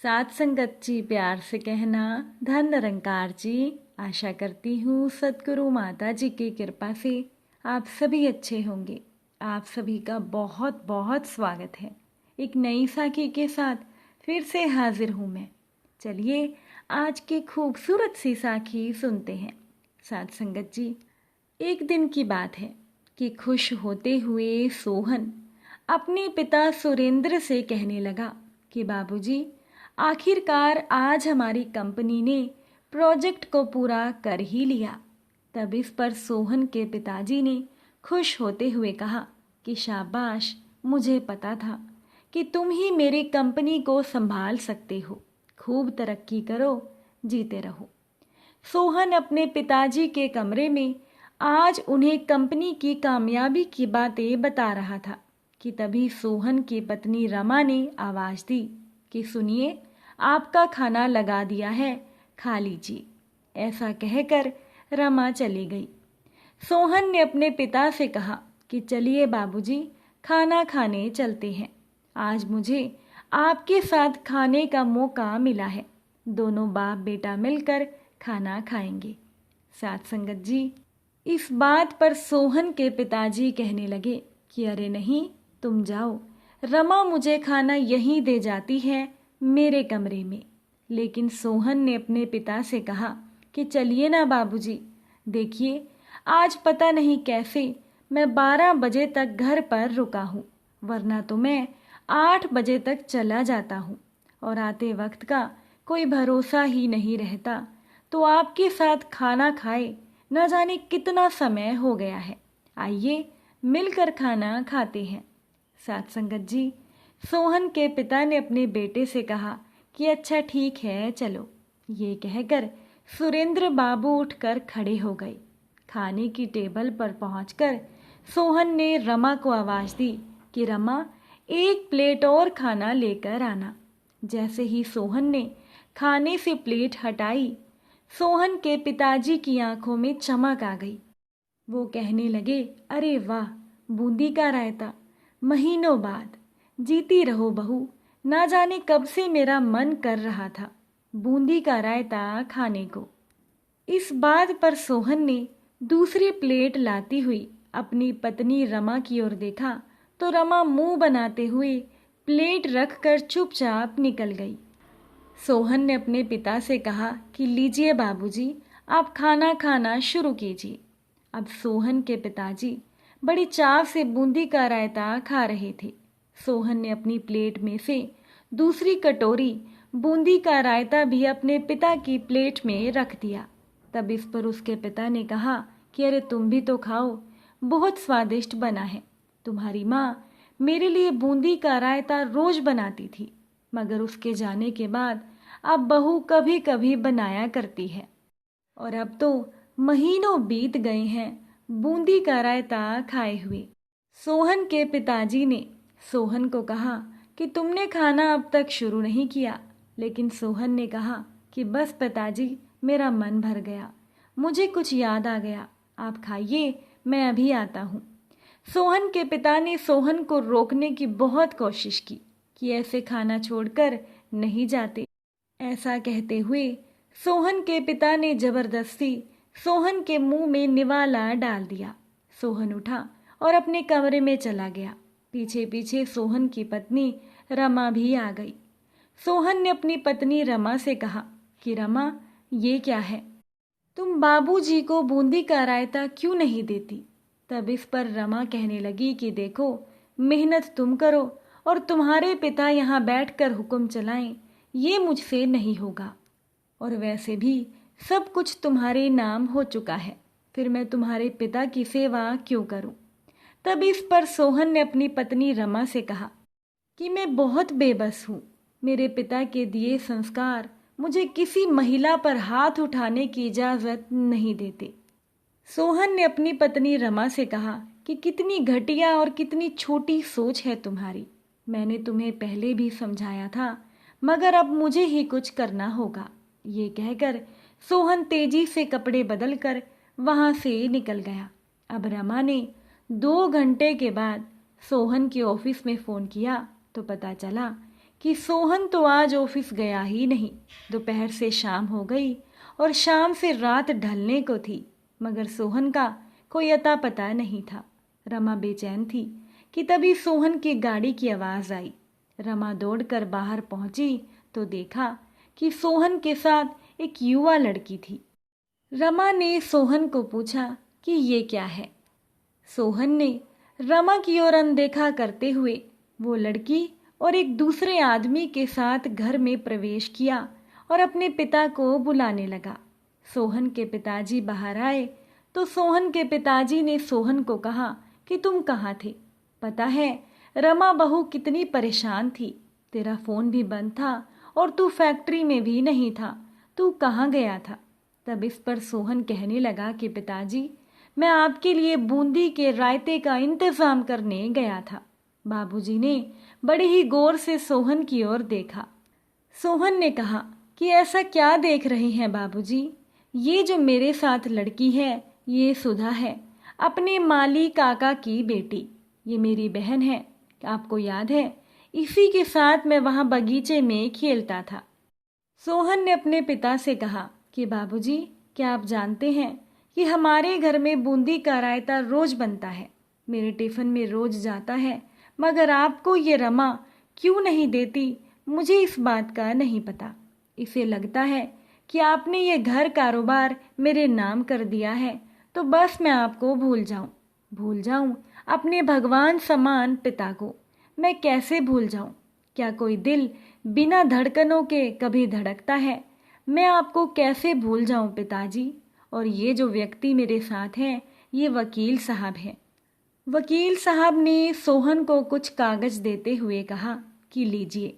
साथ संगत जी प्यार से कहना, धन निरंकार जी। आशा करती हूँ सद्गुरु माता जी की कृपा से आप सभी अच्छे होंगे। आप सभी का बहुत बहुत स्वागत है। एक नई साखी के साथ फिर से हाजिर हूँ मैं। चलिए आज की खूबसूरत सी साखी सुनते हैं। साथ संगत जी, एक दिन की बात है कि खुश होते हुए सोहन अपने पिता सुरेंद्र से कहने लगा कि बाबूजी, आखिरकार आज हमारी कंपनी ने प्रोजेक्ट को पूरा कर ही लिया। तब इस पर सोहन के पिताजी ने खुश होते हुए कहा कि शाबाश, मुझे पता था कि तुम ही मेरी कंपनी को संभाल सकते हो। खूब तरक्की करो, जीते रहो। सोहन अपने पिताजी के कमरे में आज उन्हें कंपनी की कामयाबी की बातें बता रहा था कि तभी सोहन की पत्नी रमा ने आवाज दी कि सुनिए, आपका खाना लगा दिया है, खा लीजिए। ऐसा कहकर रमा चली गई। सोहन ने अपने पिता से कहा कि चलिए बाबूजी, खाना खाने चलते हैं। आज मुझे आपके साथ खाने का मौका मिला है। दोनों बाप बेटा मिलकर खाना खाएंगे। साथ संगत जी, इस बात पर सोहन के पिताजी कहने लगे कि अरे नहीं, तुम जाओ, रमा मुझे खाना यहीं दे जाती है, मेरे कमरे में। लेकिन सोहन ने अपने पिता से कहा कि चलिए ना बाबूजी, देखिए आज पता नहीं कैसे मैं 12 बजे तक घर पर रुका हूँ, वरना तो मैं 8 बजे तक चला जाता हूँ और आते वक्त का कोई भरोसा ही नहीं रहता। तो आपके साथ खाना खाए न जाने कितना समय हो गया है। आइए मिलकर खाना खाते हैं। साथ संगत जी, सोहन के पिता ने अपने बेटे से कहा कि अच्छा ठीक है, चलो। ये कहकर सुरेंद्र बाबू उठकर खड़े हो गए। खाने की टेबल पर पहुंचकर सोहन ने रमा को आवाज दी कि रमा, एक प्लेट और खाना लेकर आना। जैसे ही सोहन ने खाने से प्लेट हटाई, सोहन के पिताजी की आंखों में चमक आ गई। वो कहने लगे, अरे वाह, बूंदी का रायता, महीनों बाद। जीती रहो बहू, ना जाने कब से मेरा मन कर रहा था बूंदी का रायता खाने को। इस बात पर सोहन ने दूसरी प्लेट लाती हुई अपनी पत्नी रमा की ओर देखा तो रमा मुंह बनाते हुए प्लेट रखकर चुपचाप निकल गई। सोहन ने अपने पिता से कहा कि लीजिए बाबूजी, आप खाना खाना शुरू कीजिए। अब सोहन के पिताजी बड़ी चाव से बूंदी का रायता खा रहे थे। सोहन ने अपनी प्लेट में से दूसरी कटोरी बूंदी का रायता भी अपने पिता की प्लेट में रख दिया। तब इस पर उसके पिता ने कहा कि अरे तुम भी तो खाओ, बहुत स्वादिष्ट बना है। तुम्हारी माँ मेरे लिए बूंदी का रायता रोज बनाती थी, मगर उसके जाने के बाद अब बहू कभी कभी बनाया करती है। और अब तो महीनों बीत गए हैं बूंदी का रायता खाए हुए। सोहन के पिताजी ने सोहन को कहा कि तुमने खाना अब तक शुरू नहीं किया। लेकिन सोहन ने कहा कि बस पिताजी, मेरा मन भर गया, मुझे कुछ याद आ गया, आप खाइए, मैं अभी आता हूँ। सोहन के पिता ने सोहन को रोकने की बहुत कोशिश की कि ऐसे खाना छोड़कर नहीं जाते। ऐसा कहते हुए सोहन के पिता ने जबरदस्ती सोहन के मुंह में निवाला डाल दिया। सोहन उठा और अपने कमरे में चला गया। पीछे पीछे सोहन की पत्नी रमा भी आ गई। सोहन ने अपनी पत्नी रमा से कहा कि रमा, ये क्या है, तुम बाबूजी को बूंदी का रायता क्यों नहीं देती? तब इस पर रमा कहने लगी कि देखो, मेहनत तुम करो और तुम्हारे पिता यहाँ बैठकर हुक्म चलाएं, ये मुझसे नहीं होगा। और वैसे भी सब कुछ तुम्हारे नाम हो चुका है, फिर मैं तुम्हारे पिता की सेवा क्यों करूं? तब इस पर सोहन ने अपनी पत्नी रमा से कहा कि मैं बहुत बेबस हूँ। मेरे पिता के दिए संस्कार मुझे किसी महिला पर हाथ उठाने की इजाज़त नहीं देते। सोहन ने अपनी पत्नी रमा से कहा कि कितनी घटिया और कितनी छोटी सोच है तुम्हारी। मैंने तुम्हें पहले भी समझाया था, मगर अब मुझे ही कुछ करना होगा। ये कहकर सोहन तेजी से कपड़े बदलकर वहां से निकल गया। अब रमा ने 2 घंटे के बाद सोहन के ऑफिस में फ़ोन किया तो पता चला कि सोहन तो आज ऑफिस गया ही नहीं। दोपहर से शाम हो गई और शाम से रात ढलने को थी, मगर सोहन का कोई अता पता नहीं था। रमा बेचैन थी कि तभी सोहन की गाड़ी की आवाज़ आई। रमा दौड़कर बाहर पहुंची तो देखा कि सोहन के साथ एक युवा लड़की थी। रमा ने सोहन को पूछा कि ये क्या है। सोहन ने रमा की ओर अनदेखा करते हुए वो लड़की और एक दूसरे आदमी के साथ घर में प्रवेश किया और अपने पिता को बुलाने लगा। सोहन के पिताजी बाहर आए तो सोहन के पिताजी ने सोहन को कहा कि तुम कहाँ थे? पता है रमा बहू कितनी परेशान थी। तेरा फ़ोन भी बंद था और तू फैक्ट्री में भी नहीं था। तू कहाँ गया था? तब इस पर सोहन कहने लगा कि पिताजी, मैं आपके लिए बूंदी के रायते का इंतज़ाम करने गया था। बाबूजी ने बड़े ही गौर से सोहन की ओर देखा। सोहन ने कहा कि ऐसा क्या देख रहे हैं बाबूजी? ये जो मेरे साथ लड़की है ये सुधा है, अपने माली काका की बेटी। ये मेरी बहन है। आपको याद है, इसी के साथ मैं वहाँ बगीचे में खेलता था। सोहन ने अपने पिता से कहा कि बाबूजी, क्या आप जानते हैं कि हमारे घर में बूंदी का रायता रोज बनता है, मेरे टिफ़िन में रोज जाता है, मगर आपको ये रमा क्यों नहीं देती? मुझे इस बात का नहीं पता। इसे लगता है कि आपने ये घर कारोबार मेरे नाम कर दिया है तो बस मैं आपको भूल जाऊं अपने भगवान समान पिता को। मैं कैसे भूल जाऊं? क्या कोई दिल बिना धड़कनों के कभी धड़कता है? मैं आपको कैसे भूल जाऊं पिताजी? और ये जो व्यक्ति मेरे साथ हैं ये वकील साहब हैं। वकील साहब ने सोहन को कुछ कागज देते हुए कहा कि लीजिए।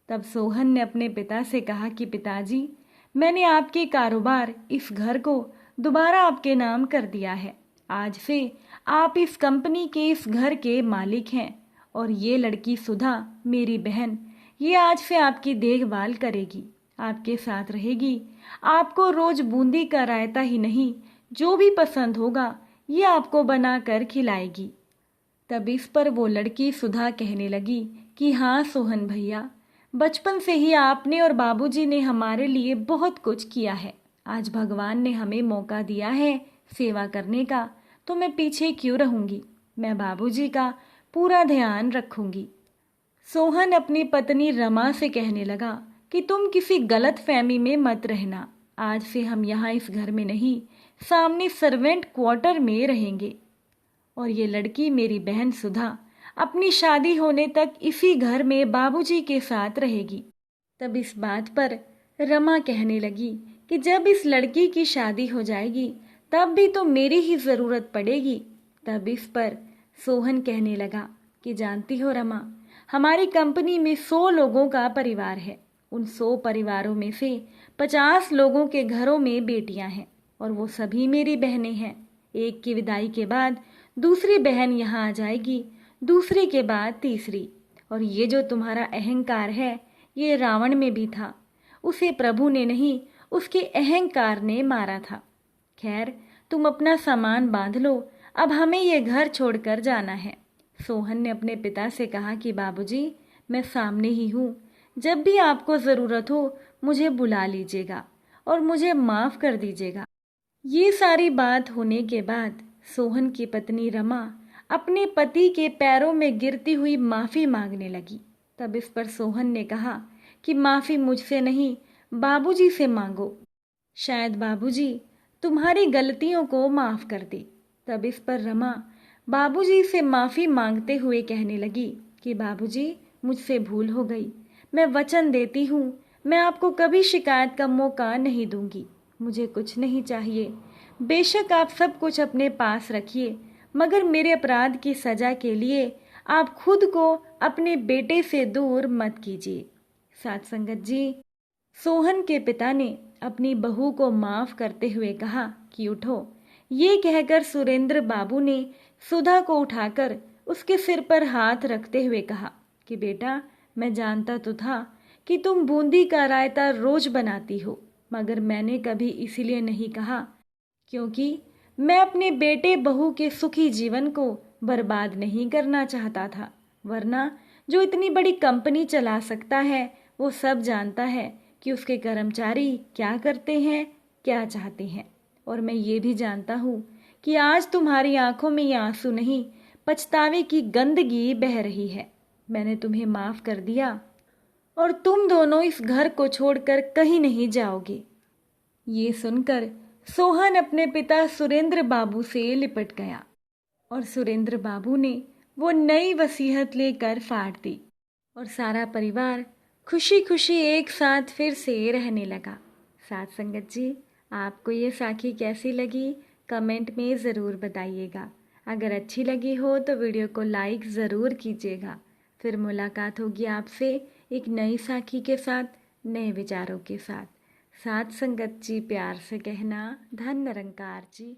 तब सोहन ने अपने पिता से कहा कि पिताजी, मैंने आपके कारोबार इस घर को दोबारा आपके नाम कर दिया है। आज से आप इस कंपनी के इस घर के मालिक हैं और ये लड़की सुधा, मेरी बहन, ये आज से आपकी देखभाल करेगी, आपके साथ रहेगी। आपको रोज बूंदी का रायता ही नहीं, जो भी पसंद होगा ये आपको बनाकर खिलाएगी। तब इस पर वो लड़की सुधा कहने लगी कि हाँ सोहन भैया, बचपन से ही आपने और बाबूजी ने हमारे लिए बहुत कुछ किया है। आज भगवान ने हमें मौका दिया है सेवा करने का, तो मैं पीछे क्यों रहूंगी? मैं बाबूजी का पूरा ध्यान रखूंगी। सोहन अपनी पत्नी रमा से कहने लगा कि तुम किसी गलत फहमी में मत रहना। आज से हम यहाँ इस घर में नहीं, सामने सर्वेंट क्वार्टर में रहेंगे और ये लड़की मेरी बहन सुधा अपनी शादी होने तक इसी घर में बाबूजी के साथ रहेगी। तब इस बात पर रमा कहने लगी कि जब इस लड़की की शादी हो जाएगी तब भी तो मेरी ही ज़रूरत पड़ेगी। तब इस पर सोहन कहने लगा कि जानती हो रमा, हमारी कंपनी में 100 लोगों का परिवार है। उन 100 परिवारों में से 50 लोगों के घरों में बेटियां हैं और वो सभी मेरी बहनें हैं। एक की विदाई के बाद दूसरी बहन यहाँ आ जाएगी, दूसरी के बाद तीसरी। और ये जो तुम्हारा अहंकार है ये रावण में भी था, उसे प्रभु ने नहीं उसके अहंकार ने मारा था। खैर, तुम अपना सामान बांध लो, अब हमें ये घर छोड़कर जाना है। सोहन ने अपने पिता से कहा कि बाबूजी, मैं सामने ही हूँ, जब भी आपको ज़रूरत हो मुझे बुला लीजिएगा और मुझे माफ़ कर दीजिएगा। ये सारी बात होने के बाद सोहन की पत्नी रमा अपने पति के पैरों में गिरती हुई माफ़ी मांगने लगी। तब इस पर सोहन ने कहा कि माफ़ी मुझसे नहीं, बाबूजी से मांगो, शायद बाबूजी तुम्हारी गलतियों को माफ़ कर दे। तब इस पर रमा बाबूजी से माफ़ी मांगते हुए कहने लगी कि बाबूजी, मुझसे भूल हो गई। मैं वचन देती हूँ, मैं आपको कभी शिकायत का मौका नहीं दूंगी। मुझे कुछ नहीं चाहिए। बेशक आप सब कुछ अपने पास रखिए, मगर मेरे अपराध की सज़ा के लिए आप खुद को अपने बेटे से दूर मत कीजिए। साथ संगत जी, सोहन के पिता ने अपनी बहू को माफ़ करते हुए कहा कि उठो। ये कहकर सुरेंद्र बाबू ने सुधा को उठाकर उसके सिर पर हाथ रखते हुए कहा कि बेटा, मैं जानता तो था कि तुम बूंदी का रायता रोज बनाती हो, मगर मैंने कभी इसीलिए नहीं कहा क्योंकि मैं अपने बेटे बहू के सुखी जीवन को बर्बाद नहीं करना चाहता था, वरना जो इतनी बड़ी कंपनी चला सकता है वो सब जानता है कि उसके कर्मचारी क्या करते हैं, क्या चाहते हैं। और मैं ये भी जानता हूँ कि आज तुम्हारी आंखों में ये आंसू नहीं, पछतावे की गंदगी बह रही है। मैंने तुम्हें माफ कर दिया और तुम दोनों इस घर को छोड़कर कहीं नहीं जाओगे। ये सुनकर सोहन अपने पिता सुरेंद्र बाबू से लिपट गया और सुरेंद्र बाबू ने वो नई वसीयत लेकर फाड़ दी और सारा परिवार खुशी खुशी एक साथ फिर से रहने लगा। साथ संगत जी, आपको ये साखी कैसी लगी कमेंट में ज़रूर बताइएगा। अगर अच्छी लगी हो तो वीडियो को लाइक ज़रूर कीजिएगा। फिर मुलाकात होगी आपसे एक नई साखी के साथ, नए विचारों के साथ। साथ संगत जी, प्यार से कहना, धन निरंकार जी।